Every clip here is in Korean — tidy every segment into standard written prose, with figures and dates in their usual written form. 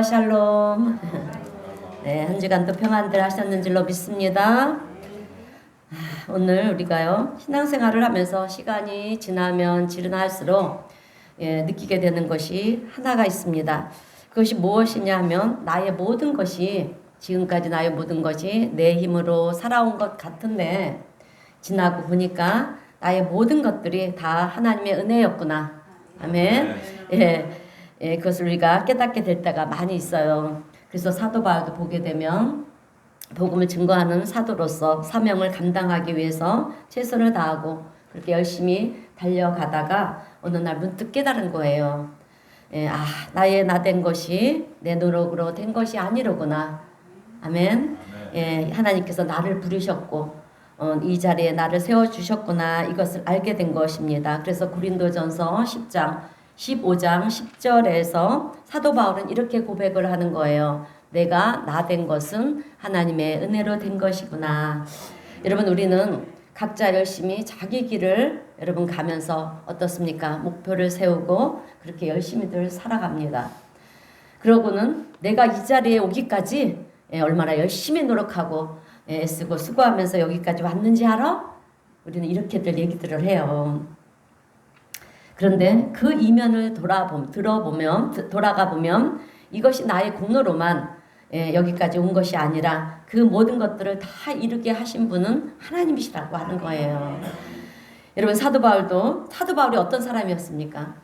안녕하세요. 샬롬. 네, 한 주간 또 평안들 하셨는 줄로 믿습니다. 오늘 우리가요, 신앙생활을 하면서 시간이 지나면 지나갈수록 느끼게 되는 것이 하나가 있습니다. 그것이 무엇이냐 하면 나의 모든 것이, 지금까지 나의 모든 것이 내 힘으로 살아온 것 같은데 지나고 보니까 나의 모든 것들이 다 하나님의 은혜였구나. 아멘. 그것을 우리가 깨닫게 될 때가 많이 있어요. 그래서 사도 바울도 보게 되면 복음을 증거하는 사도로서 사명을 감당하기 위해서 최선을 다하고 그렇게 열심히 달려가다가 어느 날 문득 깨달은 거예요. 나의 나 된 것이 내 노력으로 된 것이 아니로구나. 아멘. 하나님께서 나를 부르셨고 이 자리에 나를 세워주셨구나, 이것을 알게 된 것입니다. 그래서 고린도전서 15장 10절에서 사도 바울은 이렇게 고백을 하는 거예요. 내가 나 된 것은 하나님의 은혜로 된 것이구나. 여러분, 우리는 각자 열심히 자기 길을 여러분 가면서 어떻습니까? 목표를 세우고 그렇게 열심히들 살아갑니다. 그러고는 내가 이 자리에 오기까지 얼마나 열심히 노력하고 애쓰고 수고하면서 여기까지 왔는지 알아? 우리는 이렇게들 얘기들을 해요. 그런데 그 이면을 돌아가 보면 이것이 나의 공로로만 여기까지 온 것이 아니라 그 모든 것들을 다 이루게 하신 분은 하나님이시라고 하는 거예요. 여러분, 사도 바울이 어떤 사람이었습니까?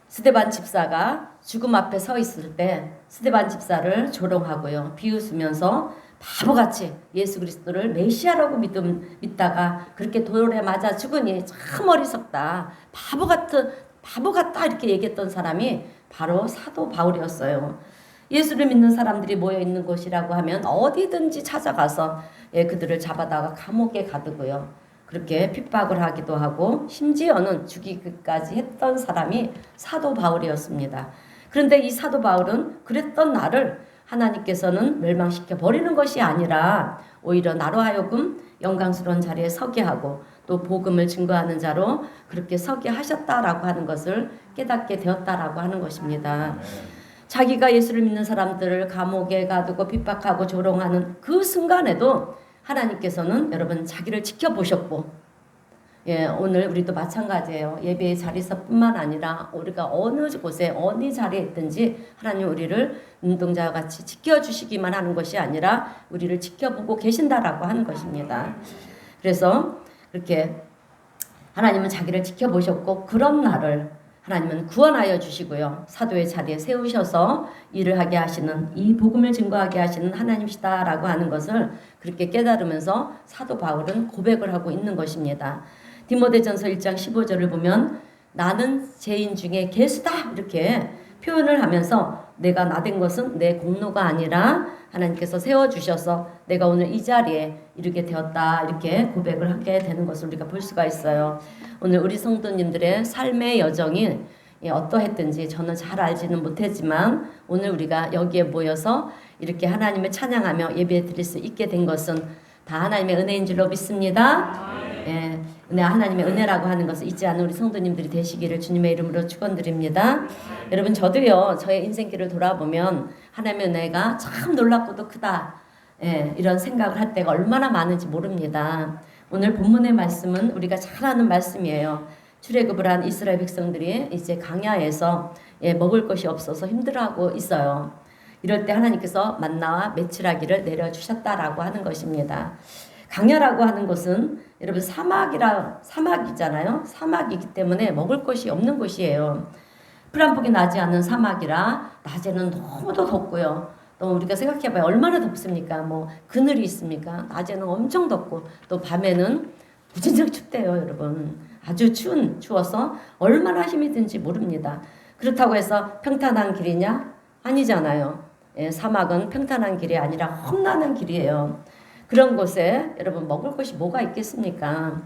스데반 집사가 죽음 앞에 서 있을 때 스데반 집사를 조롱하고요, 비웃으면서 바보같이 예수 그리스도를 메시아라고 믿다가 그렇게 돌에 맞아 죽으니 참 어리석다, 바보 같다 이렇게 얘기했던 사람이 바로 사도 바울이었어요. 예수를 믿는 사람들이 모여 있는 곳이라고 하면 어디든지 찾아가서 그들을 잡아다가 감옥에 가두고요, 그렇게 핍박을 하기도 하고 심지어는 죽이기까지 했던 사람이 사도 바울이었습니다. 그런데 이 사도 바울은 그랬던 나를 하나님께서는 멸망시켜 버리는 것이 아니라 오히려 나로 하여금 영광스러운 자리에 서게 하고 또 복음을 증거하는 자로 그렇게 서게 하셨다라고 하는 것을 깨닫게 되었다라고 하는 것입니다. 자기가 예수를 믿는 사람들을 감옥에 가두고 핍박하고 조롱하는 그 순간에도 하나님께서는 여러분 자기를 지켜보셨고, 오늘 우리도 마찬가지예요. 예배의 자리에서뿐만 아니라 우리가 어느 곳에 어느 자리에 있든지 하나님 우리를 눈동자와 같이 지켜주시기만 하는 것이 아니라 우리를 지켜보고 계신다라고 하는 것입니다. 그래서 그렇게 하나님은 자기를 지켜보셨고 그런 나를 하나님은 구원하여 주시고요, 사도의 자리에 세우셔서 일을 하게 하시는, 이 복음을 증거하게 하시는 하나님이시다라고 하는 것을 그렇게 깨달으면서 사도 바울은 고백을 하고 있는 것입니다. 디모데전서 1장 15절을 보면 나는 죄인 중에 괴수다 이렇게 표현을 하면서 내가 나 된 것은 내 공로가 아니라 하나님께서 세워주셔서 내가 오늘 이 자리에 이르게 되었다 이렇게 고백을 하게 되는 것을 우리가 볼 수가 있어요. 오늘 우리 성도님들의 삶의 여정이 어떠했든지 저는 잘 알지는 못했지만 오늘 우리가 여기에 모여서 이렇게 하나님을 찬양하며 예배 드릴 수 있게 된 것은 다 하나님의 은혜인 줄로 믿습니다. 하나님의 은혜라고 하는 것을 잊지 않는 우리 성도님들이 되시기를 주님의 이름으로 축원드립니다. 여러분, 저도요, 저의 인생길을 돌아보면 하나님의 은혜가 참 놀랍고도 크다, 이런 생각을 할 때가 얼마나 많은지 모릅니다. 오늘 본문의 말씀은 우리가 잘 아는 말씀이에요. 출애굽을 한 이스라엘 백성들이 이제 광야에서 먹을 것이 없어서 힘들어하고 있어요. 이럴 때 하나님께서 만나와 메추라기를 내려주셨다라고 하는 것입니다. 광야라고 하는 곳은 여러분 사막이잖아요. 사막이기 때문에 먹을 것이 없는 곳이에요. 풀 한 폭이 나지 않는 사막이라 낮에는 너무도 덥고요. 또 우리가 생각해봐요. 얼마나 덥습니까? 뭐 그늘이 있습니까? 낮에는 엄청 덥고 또 밤에는 무진장 춥대요, 여러분. 아주 추워서 얼마나 힘이 든지 모릅니다. 그렇다고 해서 평탄한 길이냐? 아니잖아요. 사막은 평탄한 길이 아니라 험난한 길이에요. 그런 곳에 여러분 먹을 것이 뭐가 있겠습니까?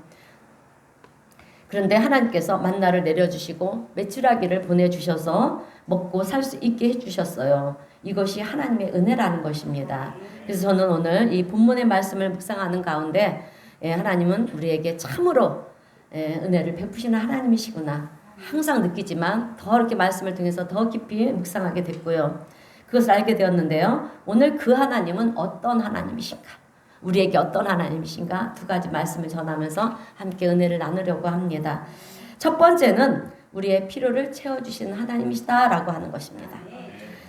그런데 하나님께서 만나를 내려주시고 메추라기를 보내주셔서 먹고 살 수 있게 해주셨어요. 이것이 하나님의 은혜라는 것입니다. 그래서 저는 오늘 이 본문의 말씀을 묵상하는 가운데 하나님은 우리에게 참으로 은혜를 베푸시는 하나님이시구나, 항상 느끼지만 더 이렇게 말씀을 통해서 더 깊이 묵상하게 됐고요. 그것을 알게 되었는데요. 오늘 그 하나님은 어떤 하나님이신가? 우리에게 어떤 하나님이신가? 두 가지 말씀을 전하면서 함께 은혜를 나누려고 합니다. 첫 번째는 우리의 필요를 채워주시는 하나님이시다라고 하는 것입니다.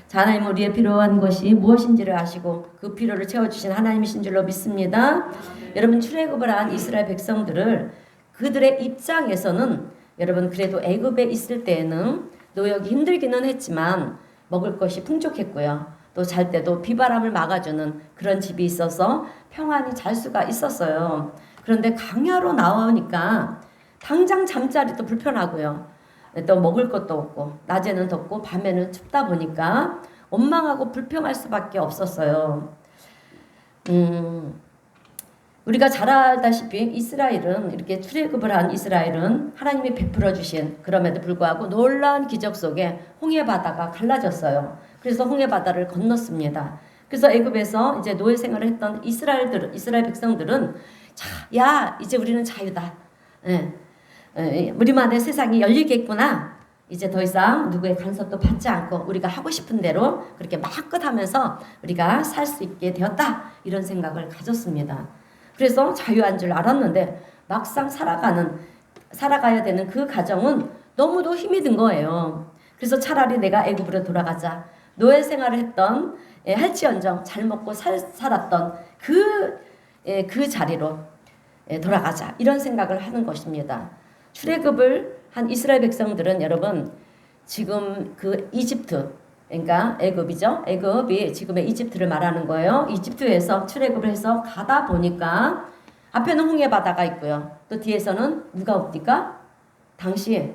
자, 하나님은 우리의 필요한 것이 무엇인지를 아시고 그 필요를 채워주신 하나님이신 줄로 믿습니다. 여러분, 출애굽을 한 이스라엘 백성들을 그들의 입장에서는 여러분 그래도 애굽에 있을 때에는 노역이 힘들기는 했지만 먹을 것이 풍족했고요. 또 잘 때도 비바람을 막아주는 그런 집이 있어서 평안히 잘 수가 있었어요. 그런데 광야로 나오니까 당장 잠자리도 불편하고요. 또 먹을 것도 없고 낮에는 덥고 밤에는 춥다 보니까 원망하고 불평할 수밖에 없었어요. 우리가 잘 알다시피 이스라엘은 이렇게 출애굽을 한 이스라엘은 하나님이 베풀어 주신 그럼에도 불구하고 놀라운 기적 속에 홍해 바다가 갈라졌어요. 그래서 홍해 바다를 건넜습니다. 그래서 애굽에서 이제 노예 생활을 했던 이스라엘 백성들은 자, 야, 이제 우리는 자유다. 우리만의 세상이 열리겠구나. 이제 더 이상 누구의 간섭도 받지 않고 우리가 하고 싶은 대로 그렇게 마음껏 하면서 우리가 살 수 있게 되었다. 이런 생각을 가졌습니다. 그래서 자유한 줄 알았는데 막상 살아가야 되는 그 가정은 너무도 힘이 든 거예요. 그래서 차라리 내가 애굽으로 돌아가자. 노예 생활을 했던 할지언정 잘 먹고 살았던 그 자리로 돌아가자. 이런 생각을 하는 것입니다. 출애굽을 한 이스라엘 백성들은 여러분 지금 그 이집트 그러니까 애굽이죠. 애굽이 지금의 이집트를 말하는 거예요. 이집트에서 출애굽을 해서 가다 보니까 앞에는 홍해 바다가 있고요. 또 뒤에서는 누가 옵니까? 당시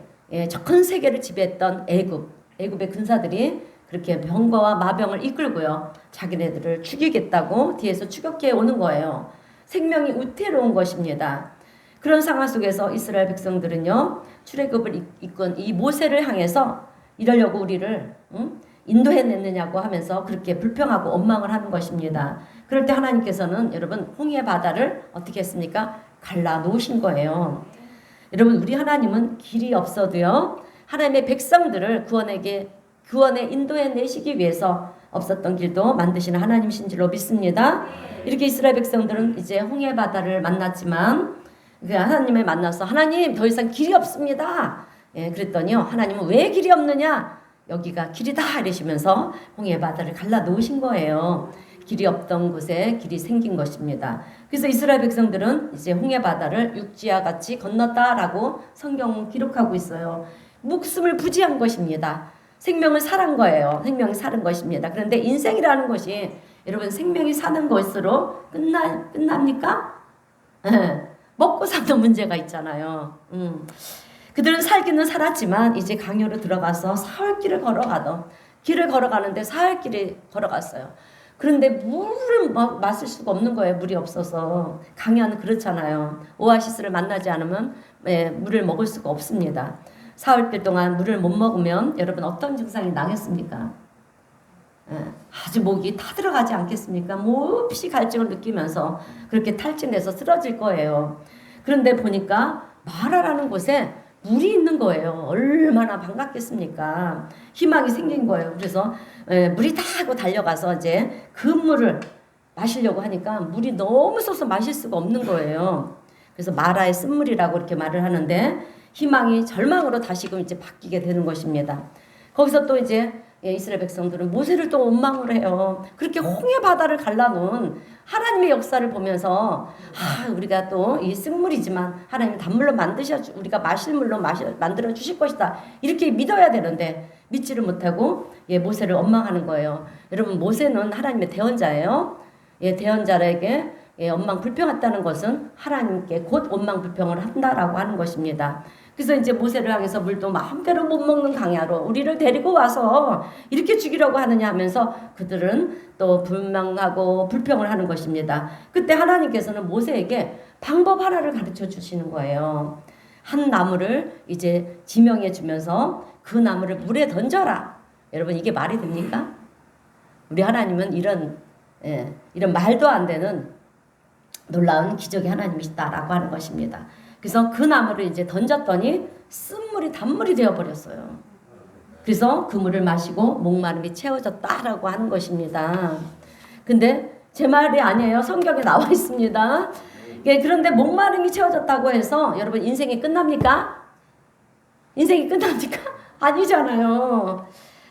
전 세계를 지배했던 애굽의 군사들이 그렇게 병거와 마병을 이끌고요. 자기네들을 죽이겠다고 뒤에서 추격해 오는 거예요. 생명이 위태로운 것입니다. 그런 상황 속에서 이스라엘 백성들은요. 출애굽을 이끈 이 모세를 향해서 이러려고 우리를 인도해냈느냐고 하면서 그렇게 불평하고 원망을 하는 것입니다. 그럴 때 하나님께서는 여러분 홍해 바다를 어떻게 했습니까? 갈라 놓으신 거예요. 여러분 우리 하나님은 길이 없어도요. 하나님의 백성들을 구원에 인도해내시기 위해서 없었던 길도 만드시는 하나님이신 줄로 믿습니다. 이렇게 이스라엘 백성들은 이제 홍해 바다를 만났지만 하나님을 만나서 하나님 더 이상 길이 없습니다. 그랬더니요. 하나님은 왜 길이 없느냐? 여기가 길이다 이러시면서 홍해 바다를 갈라 놓으신 거예요. 길이 없던 곳에 길이 생긴 것입니다. 그래서 이스라엘 백성들은 이제 홍해 바다를 육지와 같이 건넜다라고 성경은 기록하고 있어요. 목숨을 부지한 것입니다. 생명을 살은 거예요. 생명이 사는 것입니다. 그런데 인생이라는 것이 여러분 생명이 사는 것으로 끝납니까? 먹고 사는 문제가 있잖아요. 그들은 살기는 살았지만 이제 강요로 들어가서 사흘길을 걸어가는데 사흘길을 걸어갔어요. 그런데 물을 마실 수가 없는 거예요. 물이 없어서. 강야는 그렇잖아요. 오아시스를 만나지 않으면 물을 먹을 수가 없습니다. 사흘길 동안 물을 못 먹으면 여러분 어떤 증상이 나겠습니까? 아주 목이 타들어가지 않겠습니까? 몹시 갈증을 느끼면서 그렇게 탈진해서 쓰러질 거예요. 그런데 보니까 마라라는 곳에 물이 있는 거예요. 얼마나 반갑겠습니까? 희망이 생긴 거예요. 그래서 물이다 하고 달려가서 이제 그 물을 마시려고 하니까 물이 너무 써서 마실 수가 없는 거예요. 그래서 마라의 쓴물이라고 이렇게 말을 하는데 희망이 절망으로 다시금 이제 바뀌게 되는 것입니다. 거기서 또 이제 이스라엘 백성들은 모세를 또 원망을 해요. 그렇게 홍해 바다를 갈라놓은 하나님의 역사를 보면서 우리가 또 이 쓴물이지만 하나님 단물로 우리가 마실 물로 만들어 주실 것이다. 이렇게 믿어야 되는데 믿지를 못하고 모세를 원망하는 거예요. 여러분 모세는 하나님의 대언자예요. 대언자에게 원망 불평했다는 것은 하나님께 곧 원망 불평을 한다라고 하는 것입니다. 그래서 이제 모세를 향해서 물도 마음대로 못 먹는 강야로 우리를 데리고 와서 이렇게 죽이려고 하느냐 하면서 그들은 또 불망하고 불평을 하는 것입니다. 그때 하나님께서는 모세에게 방법 하나를 가르쳐 주시는 거예요. 한 나무를 이제 지명해 주면서 그 나무를 물에 던져라. 여러분 이게 말이 됩니까? 우리 하나님은 이런 말도 안 되는 놀라운 기적의 하나님이시다라고 하는 것입니다. 그래서 그 나무를 이제 던졌더니 쓴물이 단물이 되어버렸어요. 그래서 그 물을 마시고 목마름이 채워졌다라고 하는 것입니다. 근데 제 말이 아니에요. 성경에 나와 있습니다. 예, 그런데 목마름이 채워졌다고 해서 여러분 인생이 끝납니까? 인생이 끝납니까? 아니잖아요.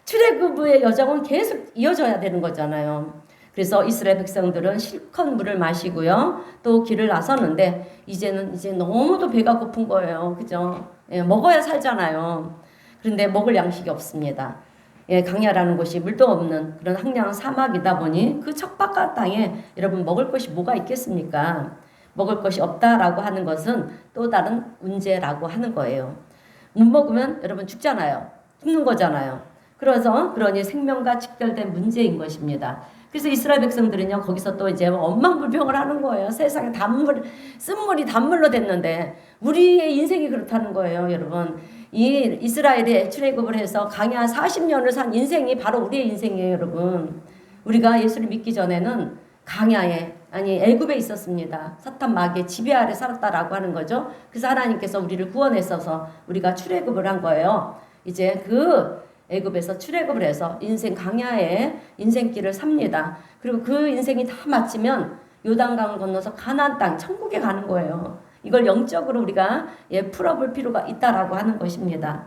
출애굽의 여정은 계속 이어져야 되는 거잖아요. 그래서 이스라엘 백성들은 실컷 물을 마시고요. 또 길을 나섰는데 이제는 너무도 배가 고픈 거예요. 그죠? 예, 먹어야 살잖아요. 그런데 먹을 양식이 없습니다. 예, 강야라는 곳이 물도 없는 그런 황량한 사막이다 보니 그 척박한 땅에 여러분 먹을 것이 뭐가 있겠습니까? 먹을 것이 없다라고 하는 것은 또 다른 문제라고 하는 거예요. 못 먹으면 여러분 죽잖아요. 죽는 거잖아요. 그러니 생명과 직결된 문제인 것입니다. 그래서 이스라엘 백성들은요, 거기서 또 이제 원망불평을 하는 거예요. 세상에 쓴물이 단물로 됐는데, 우리의 인생이 그렇다는 거예요, 여러분. 이 이스라엘에 출애굽을 해서 강야 40년을 산 인생이 바로 우리의 인생이에요, 여러분. 우리가 예수를 믿기 전에는 애굽에 있었습니다. 사탄 마귀의 지배 아래 살았다라고 하는 거죠. 그래서 하나님께서 우리를 구원했어서 우리가 출애굽을 한 거예요. 이제 그 애굽에서 출애굽을 해서 인생 강야에 인생길을 삽니다. 그리고 그 인생이 다 마치면 요단강을 건너서 가나안 땅 천국에 가는 거예요. 이걸 영적으로 우리가 풀어볼 필요가 있다라고 하는 것입니다.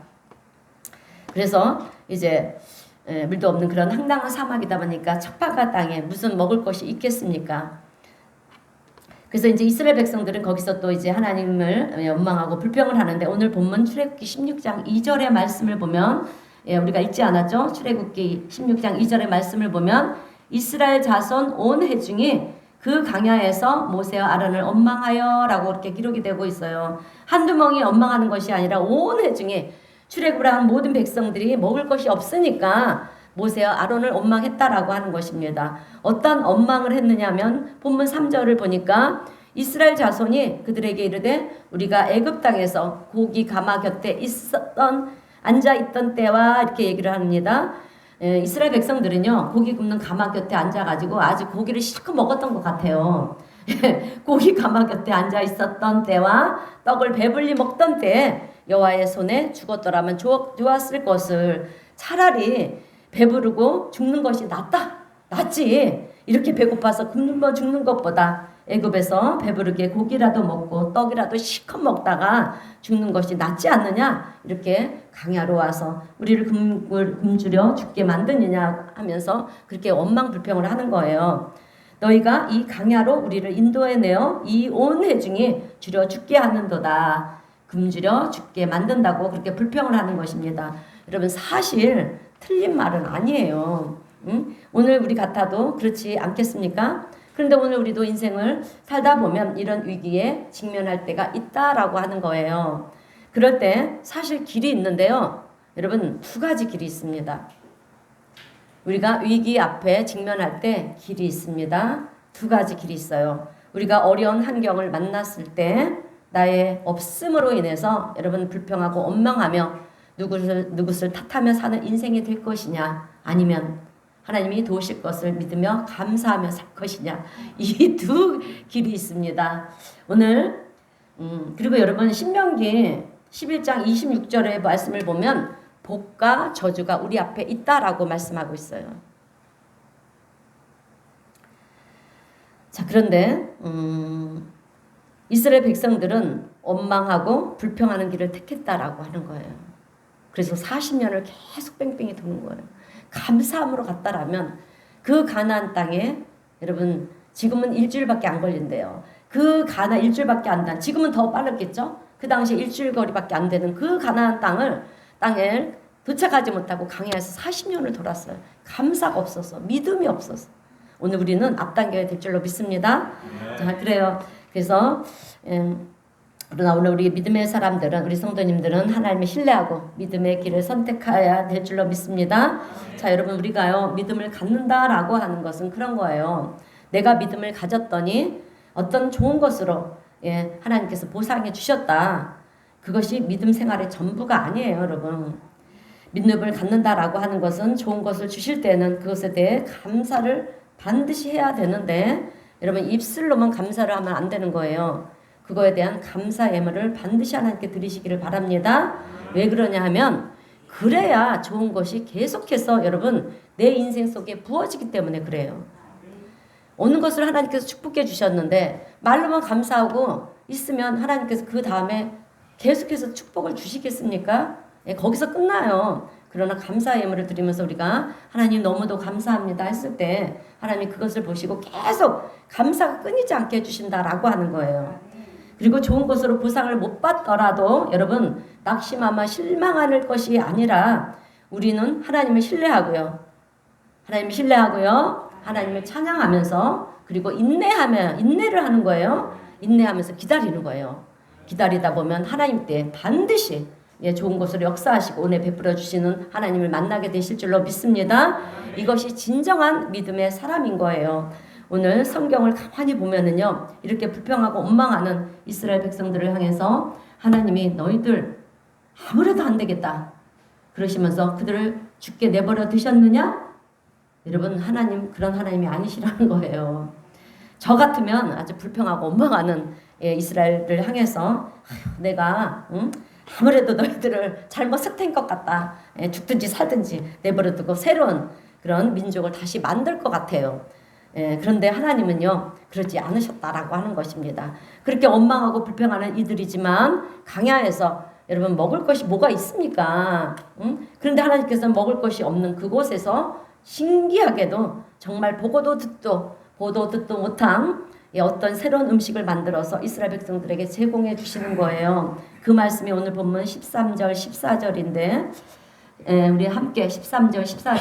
그래서 이제 물도 없는 그런 황당한 사막이다 보니까 척박한 땅에 무슨 먹을 것이 있겠습니까? 그래서 이제 이스라엘 백성들은 거기서 또 이제 하나님을 원망하고 불평을 하는데, 오늘 본문 출애굽기 16장 2절의 말씀을 보면, 우리가 읽지 않았죠? 출애굽기 16장 2절의 말씀을 보면 이스라엘 자손 온 회중이 그 강야에서 모세와 아론을 원망하여 라고 이렇게 기록이 되고 있어요. 한두 명이 원망하는 것이 아니라 온 회중이, 출애굽을 한 모든 백성들이 먹을 것이 없으니까 모세와 아론을 원망했다라고 하는 것입니다. 어떤 원망을 했느냐면 본문 3절을 보니까 이스라엘 자손이 그들에게 이르되 우리가 애굽 땅에서 고기 가마 곁에 앉아있던 때와 이렇게 얘기를 합니다. 이스라엘 백성들은요, 고기 굽는 가마 곁에 앉아가지고 아주 고기를 실컷 먹었던 것 같아요. 고기 가마 곁에 앉아 있었던 때와 떡을 배불리 먹던 때에 여호와의 손에 죽었더라면 좋았을 것을, 차라리 배부르고 죽는 것이 낫지. 이렇게 배고파서 죽는 것보다 애굽에서 배부르게 고기라도 먹고 떡이라도 실컷 먹다가 죽는 것이 낫지 않느냐, 이렇게 강야로 와서 우리를 굶주려 죽게 만드느냐 하면서 그렇게 원망불평을 하는 거예요. 너희가 이 강야로 우리를 인도해내어 이 온 회중이 주려 죽게 하는도다. 굶주려 죽게 만든다고 그렇게 불평을 하는 것입니다. 여러분, 사실 틀린 말은 아니에요. 오늘 우리 같아도 그렇지 않겠습니까? 그런데 오늘 우리도 인생을 살다 보면 이런 위기에 직면할 때가 있다라고 하는 거예요. 그럴 때 사실 길이 있는데요. 여러분, 두 가지 길이 있습니다. 우리가 위기 앞에 직면할 때 길이 있습니다. 두 가지 길이 있어요. 우리가 어려운 환경을 만났을 때 나의 없음으로 인해서 여러분 불평하고 원망하며 누구를 탓하며 사는 인생이 될 것이냐, 아니면 하나님이 도우실 것을 믿으며 감사하며 살 것이냐, 이 두 길이 있습니다. 오늘 그리고 여러분 신명기 11장 26절의 말씀을 보면 복과 저주가 우리 앞에 있다라고 말씀하고 있어요. 자, 그런데 이스라엘 백성들은 원망하고 불평하는 길을 택했다라고 하는 거예요. 그래서 40년을 계속 뺑뺑이 도는 거예요. 감사함으로 갔다라면 그 가나안 땅에, 여러분 지금은 일주일밖에 안 걸린대요. 그 가나안 일주일밖에 안 된, 지금은 더 빠르겠죠? 그 당시에 일주일 거리밖에 안 되는 그 가나안 땅에 도착하지 못하고 강야에서 40년을 돌았어요. 감사가 없어서, 믿음이 없어서. 오늘 우리는 앞당겨야 될 줄로 믿습니다. 자, 그래요. 그래서 그러나 오늘 우리 믿음의 사람들은, 우리 성도님들은 하나님을 신뢰하고 믿음의 길을 선택해야 될 줄로 믿습니다. 자, 여러분, 우리가요 믿음을 갖는다라고 하는 것은 그런 거예요. 내가 믿음을 가졌더니 어떤 좋은 것으로 하나님께서 보상해 주셨다. 그것이 믿음 생활의 전부가 아니에요, 여러분. 믿음을 갖는다라고 하는 것은 좋은 것을 주실 때는 그것에 대해 감사를 반드시 해야 되는데, 여러분 입술로만 감사를 하면 안 되는 거예요. 그거에 대한 감사 예물을 반드시 하나님께 드리시기를 바랍니다. 왜 그러냐 하면 그래야 좋은 것이 계속해서 여러분 내 인생 속에 부어지기 때문에 그래요. 어느 것을 하나님께서 축복해 주셨는데 말로만 감사하고 있으면 하나님께서 그 다음에 계속해서 축복을 주시겠습니까? 예, 거기서 끝나요. 그러나 감사 예물을 드리면서 우리가 하나님 너무도 감사합니다 했을 때 하나님이 그것을 보시고 계속 감사가 끊이지 않게 해주신다라고 하는 거예요. 그리고 좋은 것으로 보상을 못 받더라도 여러분 낙심하며 실망할 것이 아니라 우리는 하나님을 신뢰하고요. 하나님을 찬양하면서 그리고 인내를 하는 거예요. 인내하면서 기다리는 거예요. 기다리다 보면 하나님 때 반드시 좋은 것으로 역사하시고 은혜 베풀어 주시는 하나님을 만나게 되실 줄로 믿습니다. 이것이 진정한 믿음의 사람인 거예요. 오늘 성경을 가만히 보면은요, 이렇게 불평하고 원망하는 이스라엘 백성들을 향해서 하나님이 너희들 아무래도 안 되겠다 그러시면서 그들을 죽게 내버려 두셨느냐? 여러분 하나님 그런 하나님이 아니시라는 거예요. 저 같으면 아주 불평하고 원망하는 이스라엘을 향해서 내가 아무래도 너희들을 잘못 섞인 것 같다. 죽든지 살든지 내버려 두고 새로운 그런 민족을 다시 만들 것 같아요. 그런데 하나님은요 그러지 않으셨다라고 하는 것입니다. 그렇게 원망하고 불평하는 이들이지만 강야에서 여러분 먹을 것이 뭐가 있습니까? 그런데 하나님께서 먹을 것이 없는 그곳에서 신기하게도 정말 보도 듣도 못한 어떤 새로운 음식을 만들어서 이스라엘 백성들에게 제공해 주시는 거예요. 그 말씀이 오늘 본문 13절 14절인데 우리 함께 13절 14절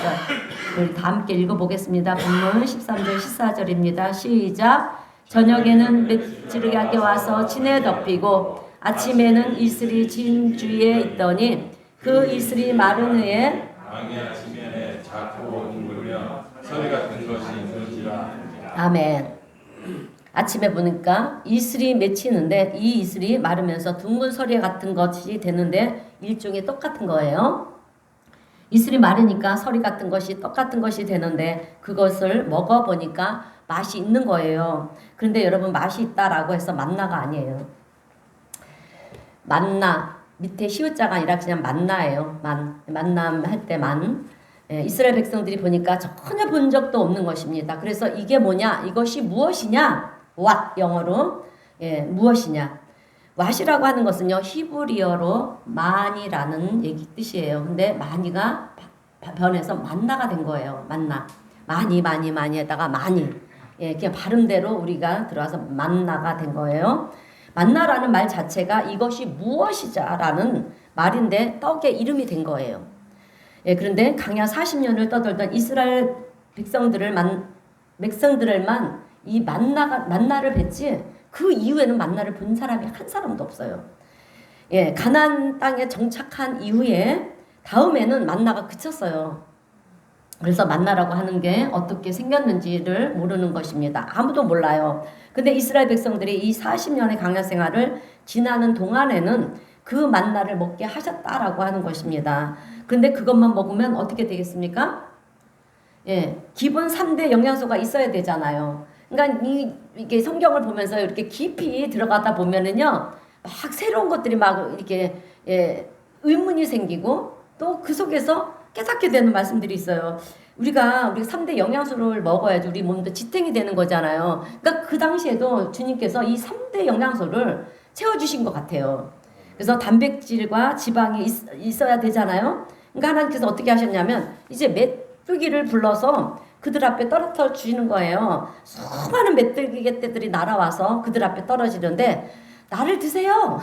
우리 다 함께 읽어보겠습니다. 본문 13절 14절입니다. 시작. 저녁에는 메추라기가 와서 진에 덮이고 아침에는 이슬이 진 주위에 있더니 그 이슬이 마른 후에 광야 지면에 작고 둥글며 서리 같은 것이 있는지라. 아멘. 아침에 보니까 이슬이 맺히는데 이 이슬이 마르면서 둥근 서리 같은 것이 되는데 일종의 떡 같은 거예요. 이슬이 마르니까 서리 같은 것이 떡 같은 것이 되는데 그것을 먹어보니까 맛이 있는 거예요. 그런데 여러분 맛이 있다라고 해서 만나가 아니에요. 만나 밑에 시옷자가 아니라 그냥 만나예요. 만남 할 때 만. 이스라엘 백성들이 보니까 전혀 본 적도 없는 것입니다. 그래서 이게 뭐냐? 이것이 무엇이냐? what 영어로 무엇이냐? what이라고 하는 것은요 히브리어로 만이라는 얘기 뜻이에요. 근데 만이가 변해서 만나가 된 거예요. 많이에다가 많이 그냥 발음대로 우리가 들어와서 만나가 된 거예요. 만나라는 말 자체가 이것이 무엇이자라는 말인데 떡의 이름이 된 거예요. 그런데 강야 40년을 떠돌던 이스라엘 백성들만 이 만나를 뵀지 그 이후에는 만나를 본 사람이 한 사람도 없어요. 가나안 땅에 정착한 이후에 다음에는 만나가 그쳤어요. 그래서 만나라고 하는 게 어떻게 생겼는지를 모르는 것입니다. 아무도 몰라요. 근데 이스라엘 백성들이 이 40년의 강야 생활을 지나는 동안에는 그 만나를 먹게 하셨다라고 하는 것입니다. 근데 그것만 먹으면 어떻게 되겠습니까? 기본 3대 영양소가 있어야 되잖아요. 그러니까 이게 성경을 보면서 이렇게 깊이 들어가다 보면은요, 막 새로운 것들이 막 이렇게 의문이 생기고 또 그 속에서 깨닫게 되는 말씀들이 있어요. 우리가 3대 영양소를 먹어야지 우리 몸도 지탱이 되는 거잖아요. 그러니까 그 당시에도 주님께서 이 3대 영양소를 채워주신 것 같아요. 그래서 단백질과 지방이 있어야 되잖아요. 그러니까 하나님께서 어떻게 하셨냐면 이제 메뚜기를 불러서 그들 앞에 떨어뜨려 주시는 거예요. 수많은 메뚜기떼들이 날아와서 그들 앞에 떨어지는데 나를 드세요.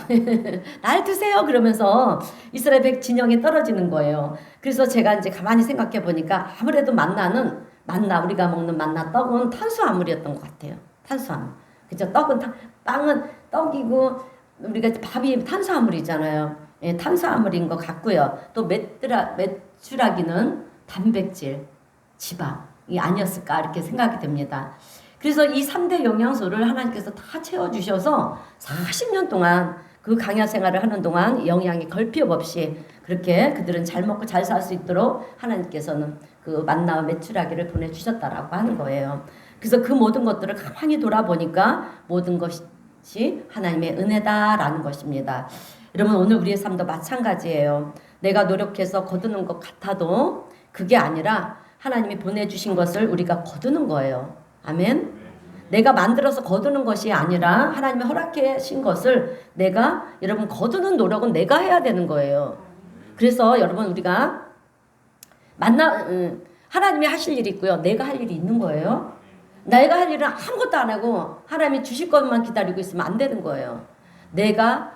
날 드세요. 그러면서 이스라엘 백 진영에 떨어지는 거예요. 그래서 제가 이제 가만히 생각해 보니까 아무래도 우리가 먹는 만나 떡은 탄수화물이었던 것 같아요. 탄수화물. 그죠? 빵은 떡이고 우리가 밥이 탄수화물이잖아요. 탄수화물인 것 같고요. 또 메추라기는 단백질, 지방이 아니었을까 이렇게 생각이 됩니다. 그래서 이 3대 영양소를 하나님께서 다 채워주셔서 40년 동안 그 강야 생활을 하는 동안 영양이 걸필 없이 그렇게 그들은 잘 먹고 잘 살 수 있도록 하나님께서는 그 만나와 메추라기를 보내주셨다라고 하는 거예요. 그래서 그 모든 것들을 가만히 돌아보니까 모든 것이 것이 하나님의 은혜다라는 것입니다. 여러분 오늘 우리의 삶도 마찬가지예요. 내가 노력해서 거두는 것 같아도 그게 아니라 하나님이 보내주신 것을 우리가 거두는 거예요. 아멘. 내가 만들어서 거두는 것이 아니라 하나님이 허락해 주신 것을 내가 여러분 거두는 노력은 내가 해야 되는 거예요. 그래서 여러분 우리가 하나님이 하실 일이 있고요. 내가 할 일이 있는 거예요. 내가 할 일은 아무것도 안 하고 하나님이 주실 것만 기다리고 있으면 안 되는 거예요. 내가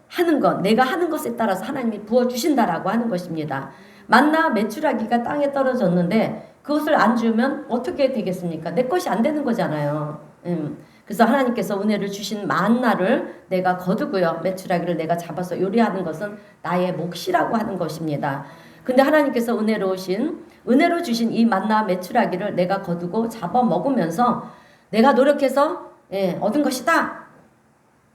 하는 것, 내가 하는 것에 따라서 하나님이 부어주신다라고 하는 것입니다. 만나 메추라기가 땅에 떨어졌는데 그것을 안 주면 어떻게 되겠습니까? 내 것이 안 되는 거잖아요. 그래서 하나님께서 은혜를 주신 만나를 내가 거두고요. 메추라기를 내가 잡아서 요리하는 것은 나의 몫이라고 하는 것입니다. 근데 하나님께서 은혜로 주신 이 만나 메추라기를 내가 거두고 잡아 먹으면서 내가 노력해서 얻은 것이다.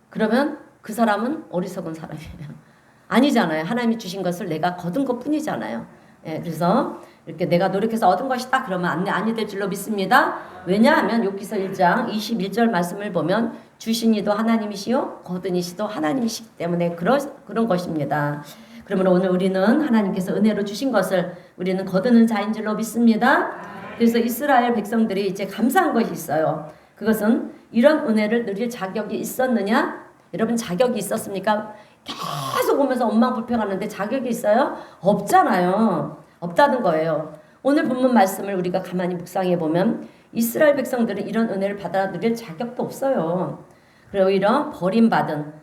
그러면 그 사람은 어리석은 사람이에요. 아니잖아요. 하나님이 주신 것을 내가 거둔 것 뿐이잖아요. 그래서 이렇게 내가 노력해서 얻은 것이다. 그러면 아니 될 줄로 믿습니다. 왜냐하면 욥기서 1장 21절 말씀을 보면 주신 이도 하나님이시요 거둔 이시도 하나님이시기 때문에 그런 것입니다. 그러면 오늘 우리는 하나님께서 은혜로 주신 것을 우리는 거두는 자인 줄로 믿습니다. 그래서 이스라엘 백성들이 이제 감사한 것이 있어요. 그것은 이런 은혜를 누릴 자격이 있었느냐? 여러분 자격이 있었습니까? 계속 오면서 원망불평하는데 자격이 있어요? 없잖아요. 없다는 거예요. 오늘 본문 말씀을 우리가 가만히 묵상해 보면 이스라엘 백성들은 이런 은혜를 받아 누릴 자격도 없어요. 그리고 오히려 버림받은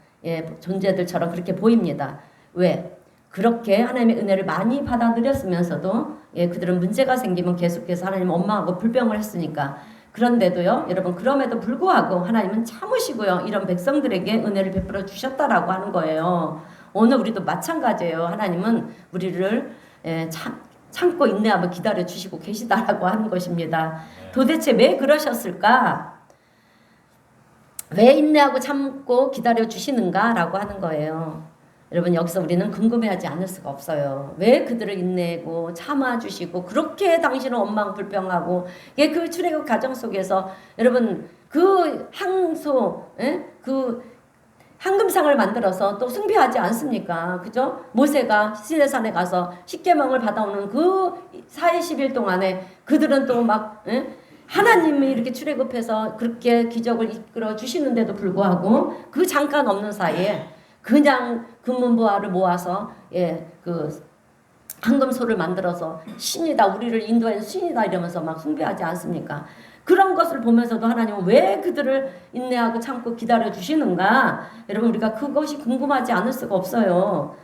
존재들처럼 그렇게 보입니다. 왜? 그렇게 하나님의 은혜를 많이 받아 누렸으면서도 그들은 문제가 생기면 계속해서 하나님 원망하고 불평을 했으니까. 그런데도요, 여러분 그럼에도 불구하고 하나님은 참으시고요, 이런 백성들에게 은혜를 베풀어 주셨다라고 하는 거예요. 오늘 우리도 마찬가지예요. 하나님은 우리를 참고 인내하며 기다려 주시고 계시다라고 하는 것입니다. 도대체 왜 그러셨을까? 왜 인내하고 참고 기다려 주시는가라고 하는 거예요. 여러분 여기서 우리는 궁금해하지 않을 수가 없어요. 왜 그들을 인내고 참아주시고 그렇게 당신은 원망 불평하고 그 출애굽 과정 속에서 여러분 그 그 황금상을 만들어서 또 숭배하지 않습니까? 그죠? 모세가 시내산에 가서 십계명을 받아오는 그 40일 동안에 그들은 또 막 하나님이 이렇게 출애굽해서 그렇게 기적을 이끌어 주시는데도 불구하고 그 잠깐 없는 사이에 그냥 금은보화를 모아서 그 황금소를 만들어서 신이다, 우리를 인도해서 신이다 이러면서 막 숭배하지 않습니까? 그런 것을 보면서도 하나님은 왜 그들을 인내하고 참고 기다려 주시는가? 여러분 우리가 그것이 궁금하지 않을 수가 없어요.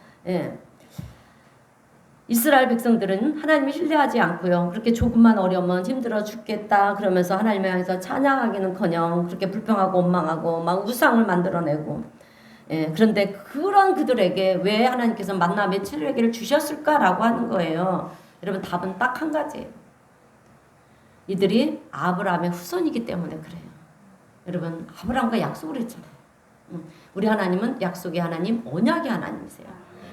이스라엘 백성들은 하나님을 신뢰하지 않고요. 그렇게 조금만 어려우면 힘들어 죽겠다 그러면서 하나님을 향해서 찬양하기는커녕 그렇게 불평하고 원망하고 막 우상을 만들어내고 그런데 그런 그들에게 왜 하나님께서 만나 메추라기를 주셨을까라고 하는 거예요. 여러분 답은 딱 한 가지예요. 이들이 아브라함의 후손이기 때문에 그래요. 여러분 아브라함과 약속을 했잖아요. 우리 하나님은 약속의 하나님, 언약의 하나님이세요.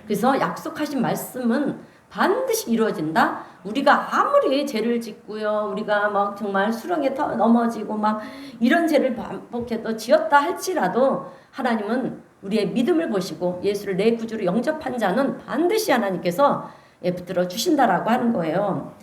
그래서 약속하신 말씀은 반드시 이루어진다. 우리가 아무리 죄를 짓고요, 우리가 막 정말 수렁에 넘어지고 막 이런 죄를 반복해도 지었다 할지라도 하나님은 우리의 믿음을 보시고 예수를 내 구주로 영접한 자는 반드시 하나님께서 붙들어 주신다라고 하는 거예요.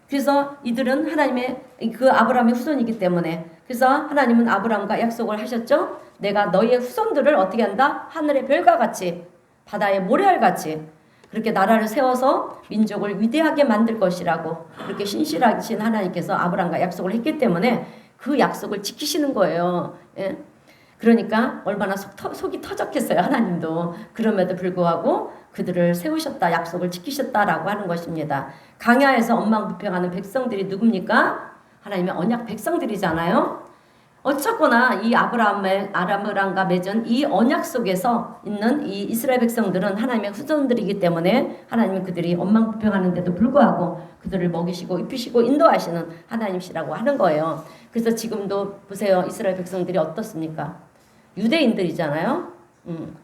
그래서 이들은 하나님의 그 아브라함의 후손이기 때문에 그래서 하나님은 아브라함과 약속을 하셨죠. 내가 너희의 후손들을 어떻게 한다? 하늘의 별과 같이 바다의 모래알같이 그렇게 나라를 세워서 민족을 위대하게 만들 것이라고 그렇게 신실하신 하나님께서 아브라함과 약속을 했기 때문에 그 약속을 지키시는 거예요. 그러니까 얼마나 속이 터졌겠어요. 하나님도. 그럼에도 불구하고 그들을 세우셨다. 약속을 지키셨다라고 하는 것입니다. 강야에서 엉망불평하는 백성들이 누굽니까? 하나님의 언약 백성들이잖아요. 어쨌거나 이 아브라함과 맺은 이 언약 속에서 있는 이 이스라엘 백성들은 하나님의 후손들이기 때문에 하나님은 그들이 엉망불평하는데도 불구하고 그들을 먹이시고 입히시고 인도하시는 하나님이시라고 하는 거예요. 그래서 지금도 보세요. 이스라엘 백성들이 어떻습니까? 유대인들이잖아요.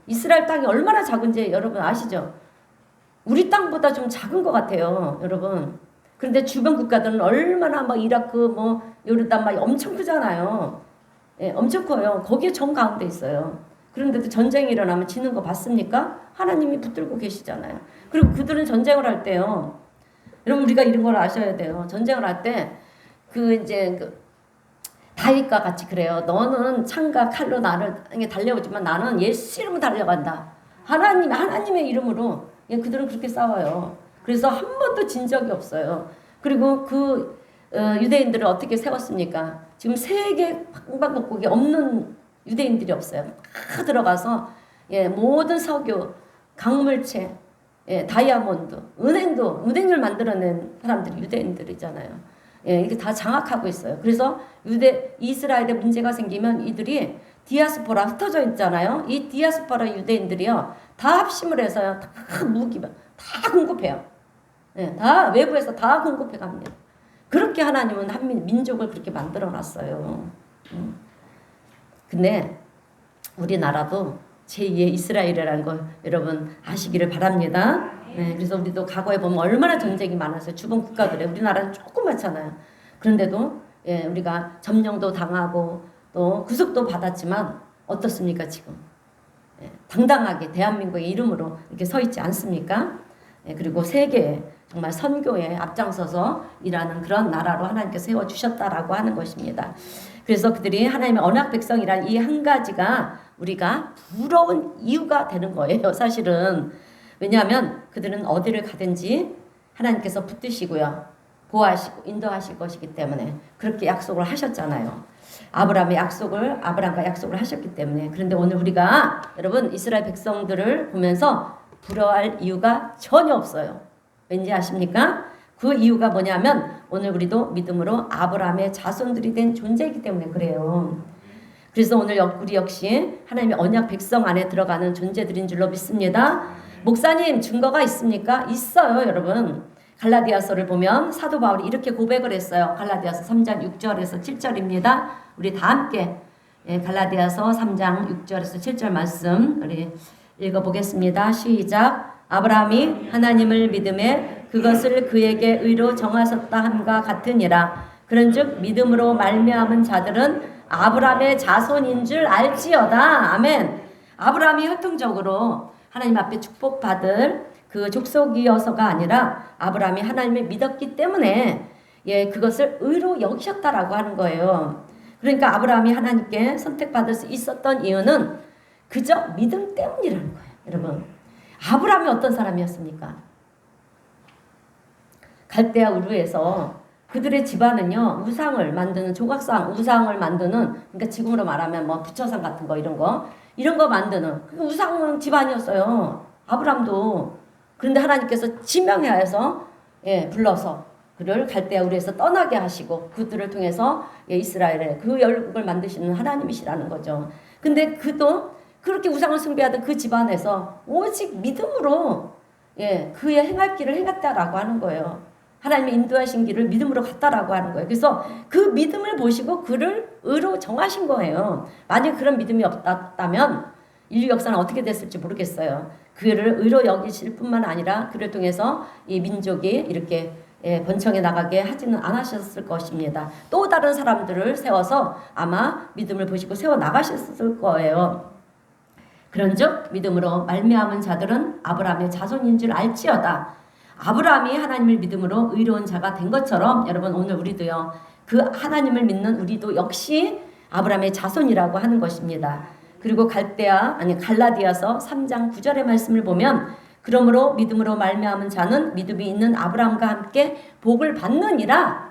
이스라엘 땅이 얼마나 작은지 여러분 아시죠? 우리 땅보다 좀 작은 것 같아요, 여러분. 그런데 주변 국가들은 얼마나 막 이라크, 요르단 막 엄청 크잖아요. 예, 엄청 커요. 거기에 정 가운데 있어요. 그런데도 전쟁이 일어나면 지는 거 봤습니까? 하나님이 붙들고 계시잖아요. 그리고 그들은 전쟁을 할 때요. 여러분 우리가 이런 걸 아셔야 돼요. 전쟁을 할 때 다윗과 같이 그래요. 너는 창과 칼로 나를 달려오지만 나는 예수 이름으로 달려간다. 하나님의 이름으로 그들은 그렇게 싸워요. 그래서 한 번도 진 적이 없어요. 그리고 유대인들을 어떻게 세웠습니까? 지금 세계 방방곡곡에 없는 유대인들이 없어요. 다 들어가서 모든 석유, 강물체, 다이아몬드, 은행을 만들어낸 사람들이 유대인들이잖아요. 이게 다 장악하고 있어요. 그래서 이스라엘에 문제가 생기면 이들이 디아스포라 흩어져 있잖아요. 이 디아스포라 유대인들이요, 다 합심을 해서요, 다 무기만 다 공급해요. 다 외부에서 다 공급해 갑니다. 그렇게 하나님은 민족을 그렇게 만들어 놨어요. 근데 우리나라도 제2의 이스라엘이라는 거 여러분 아시기를 바랍니다. 그래서 우리도 과거에 보면 얼마나 전쟁이 많았어요. 주변 국가들에. 우리나라는 조금 많잖아요. 그런데도 우리가 점령도 당하고 또 구속도 받았지만 어떻습니까 지금? 당당하게 대한민국의 이름으로 이렇게 서 있지 않습니까? 그리고 세계에 정말 선교에 앞장서서 일하는 그런 나라로 하나님께서 세워주셨다라고 하는 것입니다. 그래서 그들이 하나님의 언약 백성이란 이 한 가지가 우리가 부러운 이유가 되는 거예요. 사실은. 왜냐하면 그들은 어디를 가든지 하나님께서 붙드시고요, 보호하시고 인도하실 것이기 때문에 그렇게 약속을 하셨잖아요. 아브라함과 약속을 하셨기 때문에. 그런데 오늘 우리가 여러분 이스라엘 백성들을 보면서 부러워할 이유가 전혀 없어요. 왠지 아십니까? 그 이유가 뭐냐면 오늘 우리도 믿음으로 아브라함의 자손들이 된 존재이기 때문에 그래요. 그래서 오늘 우리 역시 하나님의 언약 백성 안에 들어가는 존재들인 줄로 믿습니다. 목사님 증거가 있습니까? 있어요, 여러분. 갈라디아서를 보면 사도 바울이 이렇게 고백을 했어요. 갈라디아서 3장 6절에서 7절입니다. 우리 다 함께 갈라디아서 3장 6절에서 7절 말씀 우리 읽어보겠습니다. 시작. 아브라함이 하나님을 믿음에 그것을 그에게 의로 정하셨다 함과 같으니라. 그런즉 믿음으로 말미암은 자들은 아브라함의 자손인 줄 알지어다. 아멘. 아브라함이 혈통적으로 하나님 앞에 축복받을 그 족속이어서가 아니라 아브라함이 하나님을 믿었기 때문에 그것을 의로 여기셨다라고 하는 거예요. 그러니까 아브라함이 하나님께 선택받을 수 있었던 이유는 그저 믿음 때문이라는 거예요. 여러분, 아브라함이 어떤 사람이었습니까? 갈대아 우르에서 그들의 집안은요, 우상을 만드는 우상을 만드는, 그러니까 지금으로 말하면 뭐 부처상 같은 거 이런 거 만드는 우상 집안이었어요. 아브라함도. 그런데 하나님께서 지명하여서 불러서 그를 갈대아 우르에서 떠나게 하시고 그들을 통해서 이스라엘의 그 열국을 만드시는 하나님이시라는 거죠. 근데 그도 그렇게 우상을 숭배하던 그 집안에서 오직 믿음으로 그의 행할 길을 행했다라고 하는 거예요. 하나님의 인도하신 길을 믿음으로 갔다라고 하는 거예요. 그래서 그 믿음을 보시고 그를 의로 정하신 거예요. 만약 그런 믿음이 없다면 인류 역사는 어떻게 됐을지 모르겠어요. 그를 의로 여기실 뿐만 아니라 그를 통해서 이 민족이 이렇게 번창해 나가게 하지는 않으셨을 것입니다. 또 다른 사람들을 세워서 아마 믿음을 보시고 세워 나가셨을 거예요. 그런즉 믿음으로 말미암은 자들은 아브라함의 자손인 줄 알지어다. 아브라함이 하나님을 믿음으로 의로운 자가 된 것처럼 여러분 오늘 우리도요, 그 하나님을 믿는 우리도 역시 아브라함의 자손이라고 하는 것입니다. 그리고 갈라디아서 3장 9절의 말씀을 보면 그러므로 믿음으로 말미암은 자는 믿음이 있는 아브라함과 함께 복을 받느니라.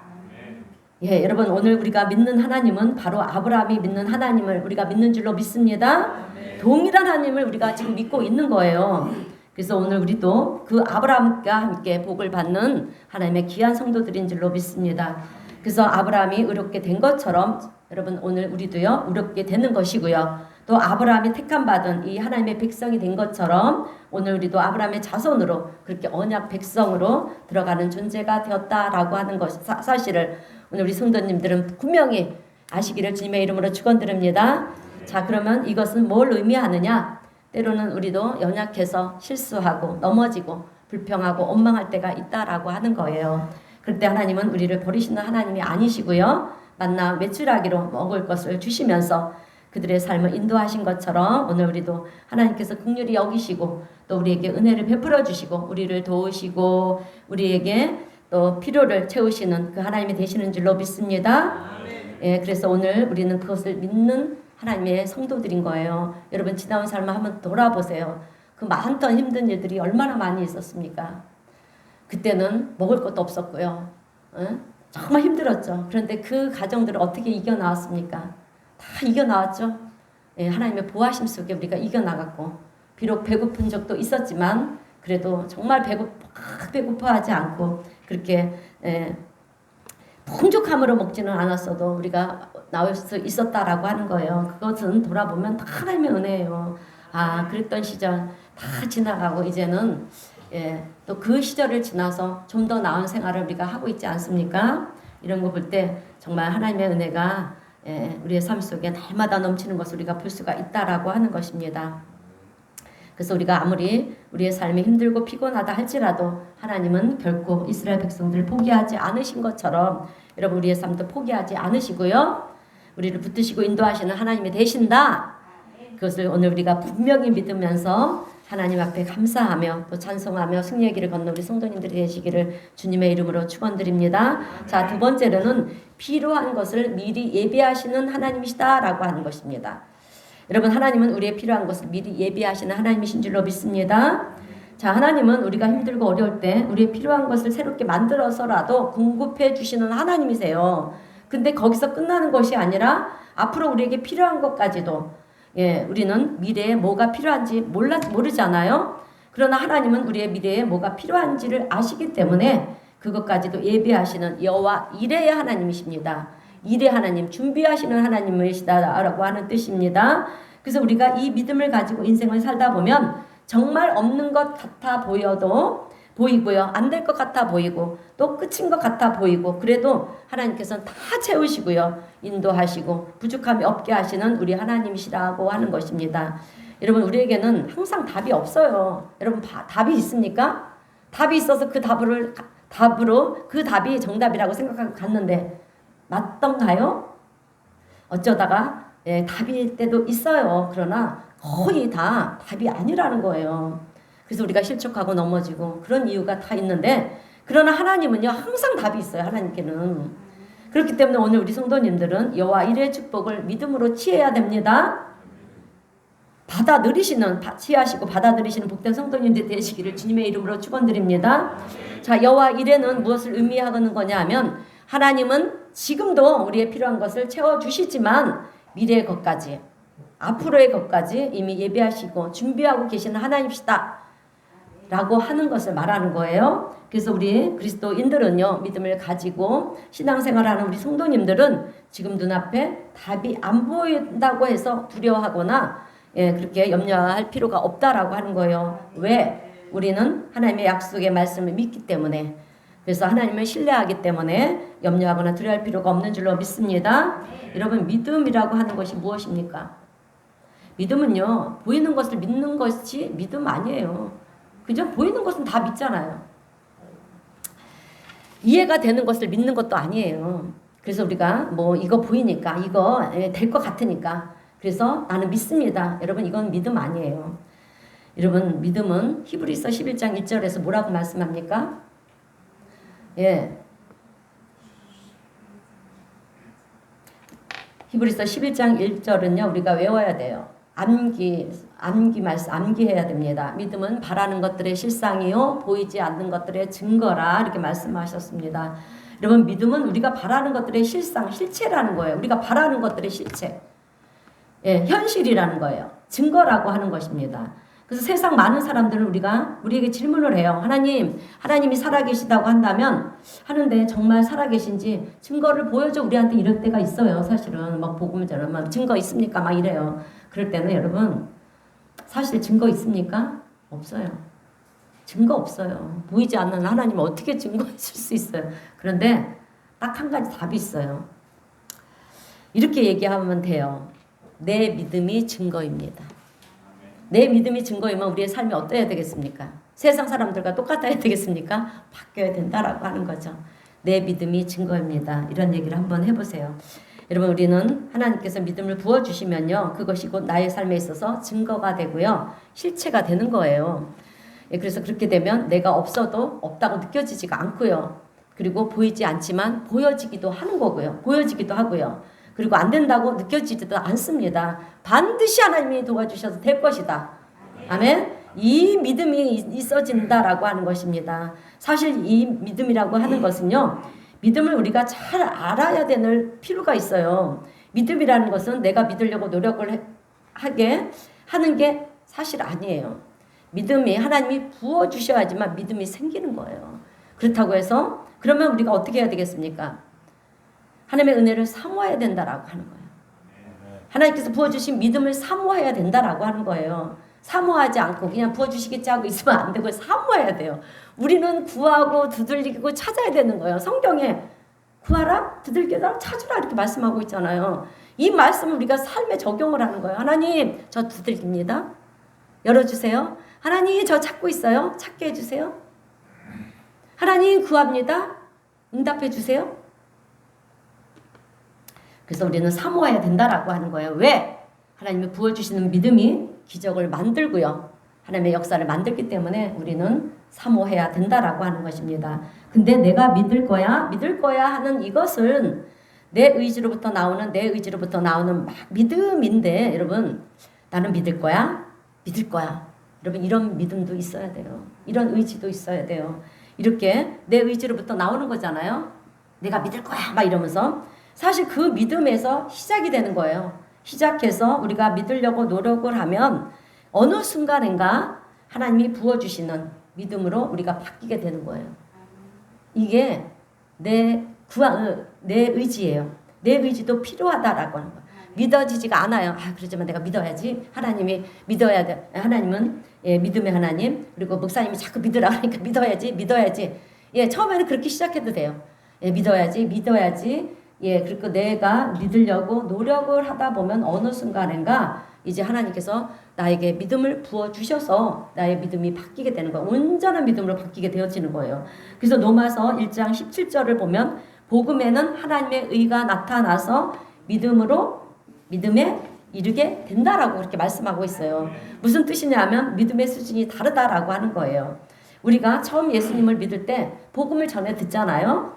여러분 오늘 우리가 믿는 하나님은 바로 아브라함이 믿는 하나님을 우리가 믿는 줄로 믿습니다. 동일한 하나님을 우리가 지금 믿고 있는 거예요. 그래서 오늘 우리도 그 아브라함과 함께 복을 받는 하나님의 귀한 성도들인 줄로 믿습니다. 그래서 아브라함이 의롭게 된 것처럼 여러분 오늘 우리도요 의롭게 되는 것이고요. 또 아브라함이 택함 받은 이 하나님의 백성이 된 것처럼 오늘 우리도 아브라함의 자손으로 그렇게 언약 백성으로 들어가는 존재가 되었다라고 하는 것 사실을 오늘 우리 성도님들은 분명히 아시기를 주님의 이름으로 축원드립니다. 자, 그러면 이것은 뭘 의미하느냐? 때로는 우리도 연약해서 실수하고 넘어지고 불평하고 원망할 때가 있다라고 하는 거예요. 그럴 때 하나님은 우리를 버리시는 하나님이 아니시고요. 만나 메추라기로 먹을 것을 주시면서 그들의 삶을 인도하신 것처럼 오늘 우리도 하나님께서 긍휼히 여기시고 또 우리에게 은혜를 베풀어 주시고 우리를 도우시고 우리에게 또 필요를 채우시는 그 하나님이 되시는 줄로 믿습니다. 예, 그래서 오늘 우리는 그것을 믿는 하나님의 성도들인 거예요. 여러분 지나온 삶을 한번 돌아보세요. 그 많던 힘든 일들이 얼마나 많이 있었습니까? 그때는 먹을 것도 없었고요. 정말 힘들었죠. 그런데 그 가정들을 어떻게 이겨나왔습니까? 다 이겨나왔죠. 예, 하나님의 보호하심 속에 우리가 이겨나갔고 비록 배고픈 적도 있었지만 그래도 정말 배고파하지 않고 그렇게 풍족함으로 먹지는 않았어도 우리가 나올 수 있었다라고 하는 거예요. 그것은 돌아보면 다 하나님의 은혜예요. 아, 그랬던 시절 다 지나가고 이제는 또 그 시절을 지나서 좀 더 나은 생활을 우리가 하고 있지 않습니까? 이런 거 볼 때 정말 하나님의 은혜가 우리의 삶 속에 날마다 넘치는 것을 우리가 볼 수가 있다라고 하는 것입니다. 그래서 우리가 아무리 우리의 삶이 힘들고 피곤하다 할지라도 하나님은 결코 이스라엘 백성들을 포기하지 않으신 것처럼 여러분 우리의 삶도 포기하지 않으시고요. 우리를 붙드시고 인도하시는 하나님이 되신다. 그것을 오늘 우리가 분명히 믿으면서 하나님 앞에 감사하며 또 찬송하며 승리의 길을 걷는 우리 성도님들이 되시기를 주님의 이름으로 축원드립니다. 자, 두 번째로는 필요한 것을 미리 예비하시는 하나님이시다라고 하는 것입니다. 여러분 하나님은 우리의 필요한 것을 미리 예비하시는 하나님이신 줄로 믿습니다. 자, 하나님은 우리가 힘들고 어려울 때 우리의 필요한 것을 새롭게 만들어서라도 공급해 주시는 하나님이세요. 근데 거기서 끝나는 것이 아니라 앞으로 우리에게 필요한 것까지도 우리는 미래에 뭐가 필요한지 모르잖아요. 그러나 하나님은 우리의 미래에 뭐가 필요한지를 아시기 때문에 그것까지도 예비하시는 여호와 이레의 하나님이십니다. 이레 하나님, 준비하시는 하나님이시다라고 하는 뜻입니다. 그래서 우리가 이 믿음을 가지고 인생을 살다 보면 정말 없는 것 같아 보이고요. 안 될 것 같아 보이고 또 끝인 것 같아 보이고 그래도 하나님께서는 다 채우시고요. 인도하시고 부족함이 없게 하시는 우리 하나님이시라고 하는 것입니다. 여러분 우리에게는 항상 답이 없어요. 여러분 답이 있습니까? 답이 있어서 그 답으로 그 답이 정답이라고 생각하고 갔는데 맞던가요? 어쩌다가 답일 때도 있어요. 그러나 거의 다 답이 아니라는 거예요. 그래서 우리가 실족하고 넘어지고 그런 이유가 다 있는데 그러나 하나님은요 항상 답이 있어요. 하나님께는. 그렇기 때문에 오늘 우리 성도님들은 여호와 이레의 축복을 믿음으로 취해야 됩니다. 취하시고 받아들이시는 복된 성도님들 되시기를 주님의 이름으로 축원드립니다. 자, 여호와 이레는 무엇을 의미하는 거냐 하면 하나님은 지금도 우리의 필요한 것을 채워주시지만 미래의 것까지 앞으로의 것까지 이미 예비하시고 준비하고 계시는 하나님이시다 라고 하는 것을 말하는 거예요. 그래서 우리 그리스도인들은요 믿음을 가지고 신앙생활하는 우리 성도님들은 지금 눈앞에 답이 안 보인다고 해서 두려워하거나 그렇게 염려할 필요가 없다라고 하는 거예요. 왜? 우리는 하나님의 약속의 말씀을 믿기 때문에 그래서 하나님을 신뢰하기 때문에 염려하거나 두려워할 필요가 없는 줄로 믿습니다. 여러분 믿음이라고 하는 것이 무엇입니까? 믿음은요 보이는 것을 믿는 것이 믿음 아니에요. 그죠? 보이는 것은 다 믿잖아요. 이해가 되는 것을 믿는 것도 아니에요. 그래서 우리가 이거 보이니까 이거 될 것 같으니까 그래서 나는 믿습니다. 여러분 이건 믿음 아니에요. 여러분 믿음은 히브리서 11장 1절에서 뭐라고 말씀합니까? 히브리서 11장 1절은요 우리가 외워야 돼요. 암기해야 됩니다. 믿음은 바라는 것들의 실상이요 보이지 않는 것들의 증거라 이렇게 말씀하셨습니다. 여러분 믿음은 우리가 바라는 것들의 실상, 실체라는 거예요. 우리가 바라는 것들의 실체, 현실이라는 거예요. 증거라고 하는 것입니다. 그래서 세상 많은 사람들은 우리에게 질문을 해요. 하나님이 살아계시다고 하는데 정말 살아계신지 증거를 보여줘 우리한테 이럴 때가 있어요. 사실은 막 복음처럼 증거 있습니까? 막 이래요. 그럴 때는 여러분 사실 증거 있습니까? 없어요. 증거 없어요. 보이지 않는 하나님을 어떻게 증거했을 수 있어요. 그런데 딱 한 가지 답이 있어요. 이렇게 얘기하면 돼요. 내 믿음이 증거입니다. 내 믿음이 증거이면 우리의 삶이 어떠해야 되겠습니까? 세상 사람들과 똑같아야 되겠습니까? 바뀌어야 된다라고 하는 거죠. 내 믿음이 증거입니다. 이런 얘기를 한번 해보세요. 여러분, 우리는 하나님께서 믿음을 부어주시면요, 그것이 곧 나의 삶에 있어서 증거가 되고요, 실체가 되는 거예요. 그래서 그렇게 되면 내가 없어도 없다고 느껴지지가 않고요. 그리고 보이지 않지만 보여지기도 하는 거고요. 보여지기도 하고요. 그리고 안 된다고 느껴지지도 않습니다. 반드시 하나님이 도와주셔서 될 것이다. 아멘. 이 믿음이 있어진다라고 하는 것입니다. 사실 이 믿음이라고 하는 것은요, 믿음을 우리가 잘 알아야 되는 필요가 있어요. 믿음이라는 것은 내가 믿으려고 노력을 하게 하는 게 사실 아니에요. 믿음이 하나님이 부어주셔야지만 믿음이 생기는 거예요. 그렇다고 해서 그러면 우리가 어떻게 해야 되겠습니까? 하나님의 은혜를 사모해야 된다라고 하는 거예요. 하나님께서 부어주신 믿음을 사모해야 된다라고 하는 거예요. 사모하지 않고 그냥 부어주시겠지 하고 있으면 안 되고 사모해야 돼요. 우리는 구하고 두들기고 찾아야 되는 거예요. 성경에 구하라, 두들겨라, 찾으라 이렇게 말씀하고 있잖아요. 이 말씀을 우리가 삶에 적용을 하는 거예요. 하나님, 저 두들깁니다. 열어주세요. 하나님, 저 찾고 있어요. 찾게 해주세요. 하나님, 구합니다. 응답해 주세요. 그래서 우리는 사모해야 된다라고 하는 거예요. 왜? 하나님이 부어주시는 믿음이 기적을 만들고요, 하나님의 역사를 만들기 때문에 우리는 사모해야 된다라고 하는 것입니다. 근데 내가 믿을 거야 하는 이것은 내 의지로부터 나오는 믿음인데, 여러분, 나는 믿을 거야. 여러분, 이런 믿음도 있어야 돼요. 이런 의지도 있어야 돼요. 이렇게 내 의지로부터 나오는 거잖아요. 내가 믿을 거야 막 이러면서 사실 그 믿음에서 시작이 되는 거예요. 시작해서 우리가 믿으려고 노력을 하면 어느 순간인가 하나님이 부어주시는 믿음으로 우리가 바뀌게 되는 거예요. 이게 내 의지예요. 내 의지도 필요하다라고 하는 거예요. 믿어지지가 않아요. 그러지만 내가 믿어야지. 하나님이 믿어야 돼. 하나님은 믿음의 하나님. 그리고 목사님이 자꾸 믿으라 그러니까 믿어야지. 처음에는 그렇게 시작해도 돼요. 믿어야지. 그리고 내가 믿으려고 노력을 하다 보면 어느 순간인가 이제 하나님께서 나에게 믿음을 부어주셔서 나의 믿음이 바뀌게 되는 거예요. 온전한 믿음으로 바뀌게 되어지는 거예요. 그래서 로마서 1장 17절을 보면 복음에는 하나님의 의가 나타나서 믿음에 이르게 된다라고 그렇게 말씀하고 있어요. 무슨 뜻이냐면 믿음의 수준이 다르다라고 하는 거예요. 우리가 처음 예수님을 믿을 때 복음을 전해 듣잖아요.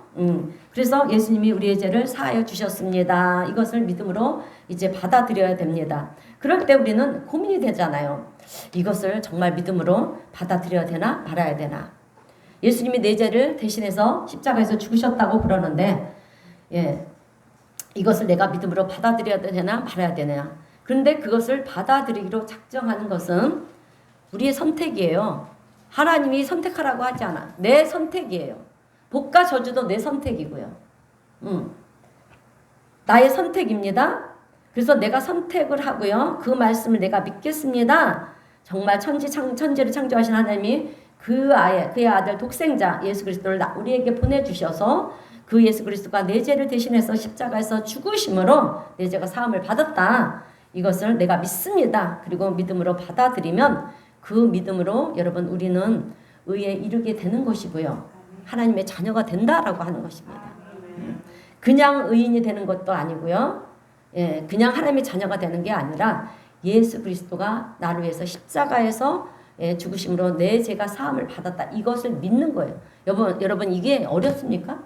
그래서 예수님이 우리의 죄를 사하여 주셨습니다. 이것을 믿음으로 이제 받아들여야 됩니다. 그럴 때 우리는 고민이 되잖아요. 이것을 정말 믿음으로 받아들여야 되나 말아야 되나. 예수님이 내 죄를 대신해서 십자가에서 죽으셨다고 그러는데 이것을 내가 믿음으로 받아들여야 되나 말아야 되나. 그런데 그것을 받아들이기로 작정하는 것은 우리의 선택이에요. 하나님이 선택하라고 하지 않아. 내 선택이에요. 복과 저주도 내 선택이고요. 나의 선택입니다. 그래서 내가 선택을 하고요. 그 말씀을 내가 믿겠습니다. 정말 천지를 창조하신 하나님이 그의 아들 독생자 예수 그리스도를 우리에게 보내주셔서 그 예수 그리스도가 내 죄를 대신해서 십자가에서 죽으심으로 내 죄가 사함을 받았다. 이것을 내가 믿습니다. 그리고 믿음으로 받아들이면 그 믿음으로 여러분 우리는 의에 이르게 되는 것이고요. 하나님의 자녀가 된다라고 하는 것입니다. 그냥 의인이 되는 것도 아니고요. 그냥 하나님의 자녀가 되는 게 아니라 예수 그리스도가 나를 위해서 십자가에서 죽으심으로 내 죄가 사함을 받았다. 이것을 믿는 거예요. 여러분 이게 어렵습니까?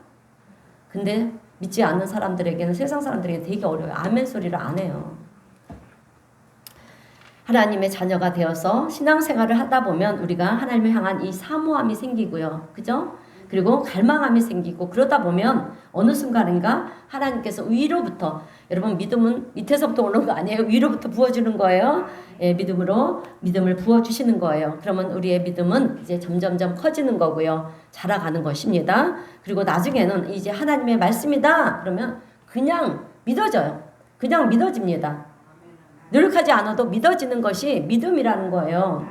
근데 믿지 않는 사람들에게는 세상 사람들에게 되게 어려워요. 아멘 소리를 안 해요. 하나님의 자녀가 되어서 신앙생활을 하다 보면 우리가 하나님을 향한 이 사모함이 생기고요. 그죠? 그리고 갈망함이 생기고 그러다 보면 어느 순간인가 하나님께서 위로부터 여러분 믿음은 밑에서부터 오는 거 아니에요. 위로부터 부어주는 거예요. 믿음을 부어주시는 거예요. 그러면 우리의 믿음은 이제 점점점 커지는 거고요. 자라가는 것입니다. 그리고 나중에는 이제 하나님의 말씀이다. 그러면 그냥 믿어져요. 그냥 믿어집니다. 노력하지 않아도 믿어지는 것이 믿음이라는 거예요.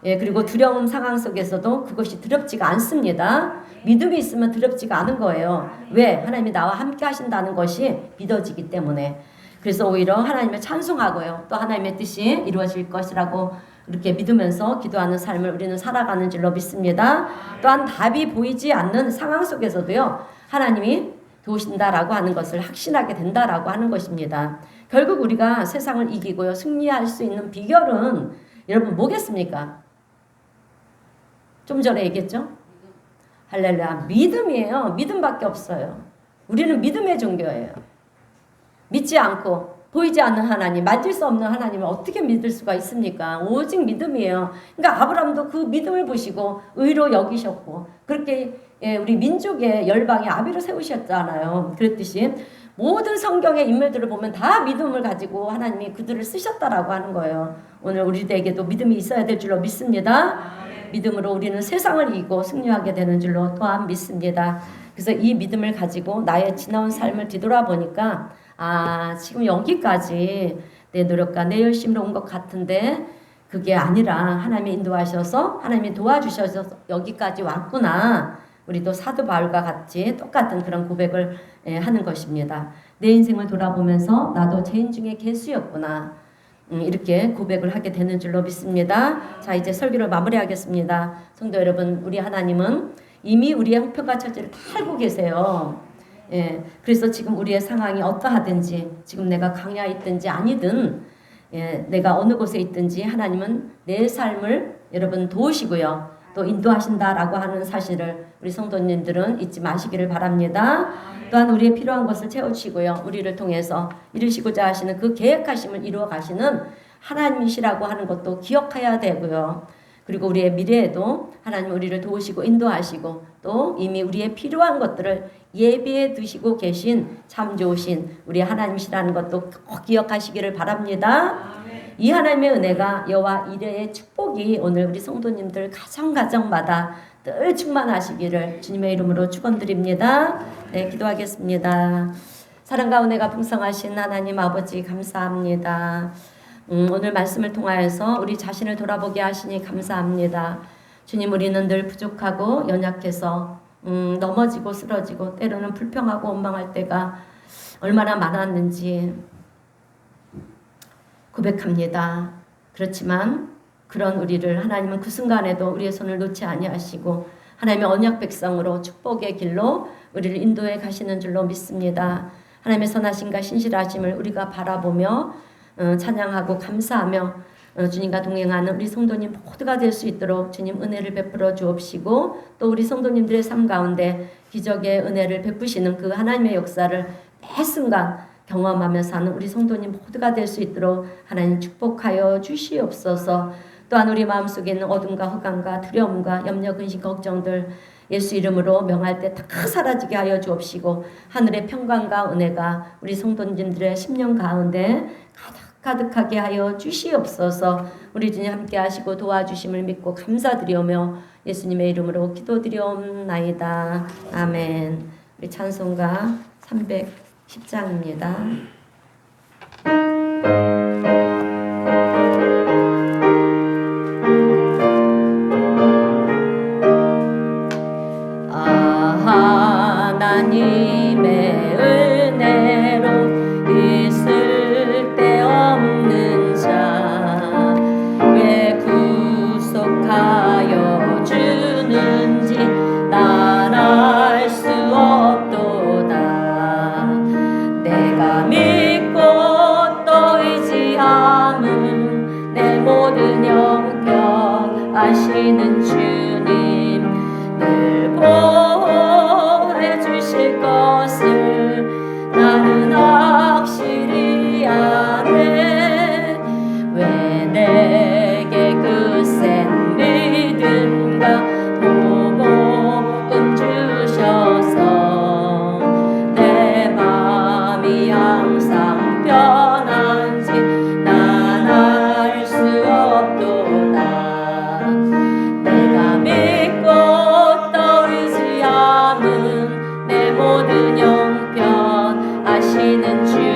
그리고 두려움 상황 속에서도 그것이 두렵지가 않습니다. 믿음이 있으면 두렵지가 않은 거예요. 왜? 하나님이 나와 함께 하신다는 것이 믿어지기 때문에. 그래서 오히려 하나님을 찬송하고요. 또 하나님의 뜻이 이루어질 것이라고 이렇게 믿으면서 기도하는 삶을 우리는 살아가는 줄로 믿습니다. 또한 답이 보이지 않는 상황 속에서도요, 하나님이 도우신다라고 하는 것을 확신하게 된다라고 하는 것입니다. 결국 우리가 세상을 이기고요, 승리할 수 있는 비결은 여러분 뭐겠습니까? 좀 전에 얘기했죠? 할렐루야. 믿음이에요. 믿음밖에 없어요. 우리는 믿음의 종교예요. 믿지 않고 보이지 않는 하나님, 만질 수 없는 하나님을 어떻게 믿을 수가 있습니까? 오직 믿음이에요. 그러니까 아브라함도 그 믿음을 보시고 의로 여기셨고, 그렇게 우리 민족의 열방에 아비를 세우셨잖아요. 그랬듯이 모든 성경의 인물들을 보면 다 믿음을 가지고 하나님이 그들을 쓰셨다라고 하는 거예요. 오늘 우리에게도 믿음이 있어야 될 줄로 믿습니다. 믿음으로 우리는 세상을 이기고 승리하게 되는 줄로 또한 믿습니다. 그래서 이 믿음을 가지고 나의 지나온 삶을 뒤돌아보니까 지금 여기까지 내 노력과 내 열심으로 온 것 같은데 그게 아니라 하나님이 인도하셔서 하나님이 도와주셔서 여기까지 왔구나. 우리도 사도 바울과 같이 똑같은 그런 고백을 하는 것입니다. 내 인생을 돌아보면서 나도 죄인 중에 개수였구나. 이렇게 고백을 하게 되는 줄로 믿습니다. 자, 이제 설교를 마무리하겠습니다. 성도 여러분, 우리 하나님은 이미 우리의 형편과 처지를 다 알고 계세요. 그래서 지금 우리의 상황이 어떠하든지, 지금 내가 강야에 있든지 아니든, 내가 어느 곳에 있든지 하나님은 내 삶을 여러분 도우시고요, 또 인도하신다라고 하는 사실을 우리 성도님들은 잊지 마시기를 바랍니다. 또한 우리의 필요한 것을 채우시고요, 우리를 통해서 이루시고자 하시는 그 계획하심을 이루어 가시는 하나님이시라고 하는 것도 기억해야 되고요. 그리고 우리의 미래에도 하나님 우리를 도우시고 인도하시고 또 이미 우리의 필요한 것들을 예비해 두시고 계신 참 좋으신 우리 하나님이시라는 것도 꼭 기억하시기를 바랍니다. 이 하나님의 은혜가 여호와 이레의 축복이 오늘 우리 성도님들 가정마다 늘 충만하시기를 주님의 이름으로 축원드립니다. 네, 기도하겠습니다. 사랑과 은혜가 풍성하신 하나님 아버지 감사합니다. 오늘 말씀을 통하여서 우리 자신을 돌아보게 하시니 감사합니다. 주님, 우리는 늘 부족하고 연약해서 넘어지고 쓰러지고 때로는 불평하고 원망할 때가 얼마나 많았는지 고백합니다. 그렇지만 그런 우리를 하나님은 그 순간에도 우리의 손을 놓지 아니하시고 하나님의 언약 백성으로 축복의 길로 우리를 인도해 가시는 줄로 믿습니다. 하나님의 선하심과 신실하심을 우리가 바라보며 찬양하고 감사하며 주님과 동행하는 우리 성도님 모두가 될 수 있도록 주님 은혜를 베풀어 주옵시고 또 우리 성도님들의 삶 가운데 기적의 은혜를 베푸시는 그 하나님의 역사를 매 순간 경험하며 사는 우리 성도님 모두가 될 수 있도록 하나님 축복하여 주시옵소서. 또한 우리 마음속에 있는 어둠과 흑암과 두려움과 염려, 근심, 걱정들 예수 이름으로 명할 때 다 사라지게 하여 주옵시고 하늘의 평강과 은혜가 우리 성도님들의 심령 가운데 가득하게 하여 주시옵소서. 우리 주님 함께 하시고 도와주심을 믿고 감사드리오며 예수님의 이름으로 기도드리옵나이다. 아멘. 우리 찬송가 310장입니다. 하나님의 은혜로 있을 데 없는 자 왜 구속하여 주는지 난 알 수 없도다. 내가 믿고 또 의지함은 내 모든 형편 아시는 주님 늘 보호해 주실 것을 나는 확실히 아네. 왜 내게 그 센 믿음과 보복음 주셔서 내 맘이 항상 편한지 난 알 수 없도다. 내가 믿고 또 의지함은 내 모든 형편 아시는 주